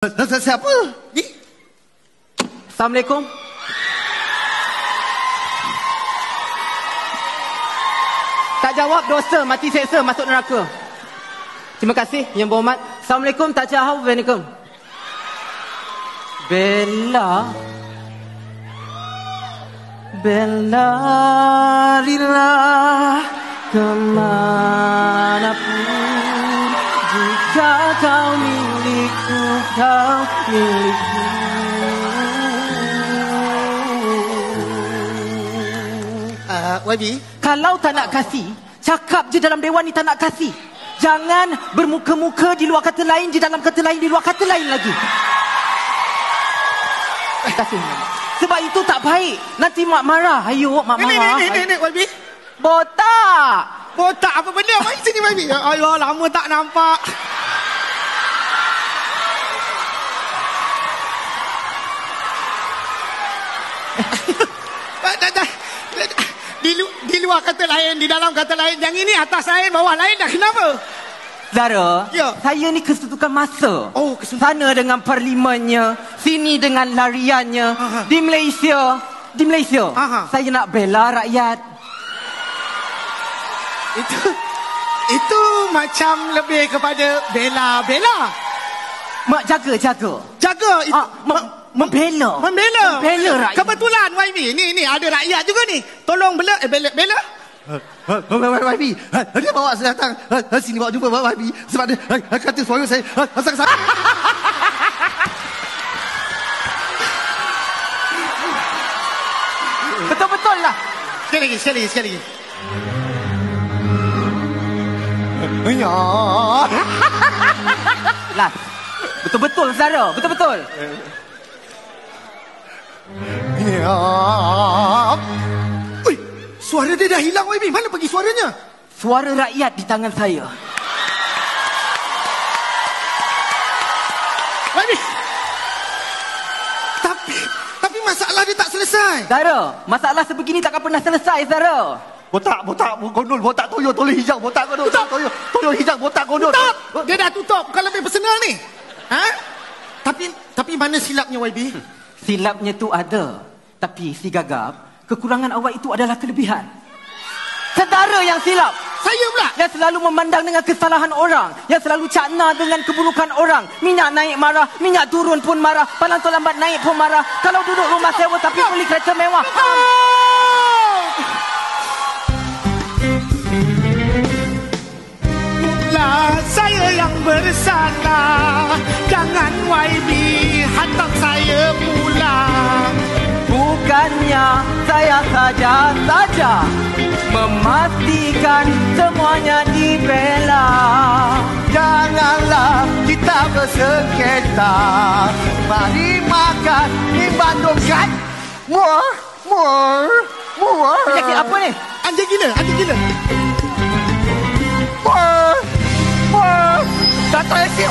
Siapa? Ni? Assalamualaikum. Tak jawab dosa, mati seksa, masuk neraka. Terima kasih yang berhormat. Assalamualaikum, tak jawab. Assalamualaikum. Bella. Bella lillah kemanapun, jika kau milikku, kau milikku. YB? Kalau tak nak kasih, cakap je dalam dewan ni tak nak kasih. Jangan bermuka-muka di luar kata lain, di dalam kata lain, di luar kata lain lagi. Terima kasih. Sebab itu tak baik. Nanti mak marah. Ayo, mak marah. Ni, YB? Botak. Botak apa benda? Mari sini, YB. Allah, lama tak nampak. Di luar kata lain, di dalam kata lain. Yang ini atas lain, bawah lain. Dah kenapa? Zara, ya. Saya ni kesetukan masa. Oh, sana dengan parlimennya, sini dengan lariannya. Aha. Di Malaysia, Aha. saya nak bela rakyat. Itu macam lebih kepada bela. Mak jaga. Jaga itu. Membela rakyat. Kebetulan YB ni ada rakyat juga ni. Tolong bela. YB, dia bawa saya datang sini bawa jumpa YB sebab dia kata suara saya sangat. Betul-betul lah. Sekali lagi. Ya. Lah. Betul-betul Zara, betul-betul. Ya. Ui, suara dia dah hilang YB. Mana pergi suaranya? Suara rakyat di tangan saya. YB. Tapi masalah dia tak selesai. Zara, masalah sebegini takkan pernah selesai, Zara. Botak gondol, botak toyo, tolong hijau, botak gondol, toyo hijau, botak gondol. Tutup. Dia dah tutup, bukan lebih personal ni. Ha? Tapi mana silapnya YB? Silapnya tu ada. Tapi si Gagap, kekurangan awak itu adalah kelebihan. Saudara yang silap. Saya pula. Yang selalu memandang dengan kesalahan orang. Yang selalu cakna dengan keburukan orang. Minyak naik marah, minyak turun pun marah. Palang tol lambat naik pun marah. Kalau duduk rumah sewa tapi beli kereta mewah. Saya yang bersalah. Jangan YB hantar saya pulang. Bukannya saya saja memastikan semuanya dibela. Janganlah kita bersengketa. Mari makan di Bandungkan. More. Penyakit apa ni? Anjing gila. More. Tak tahu si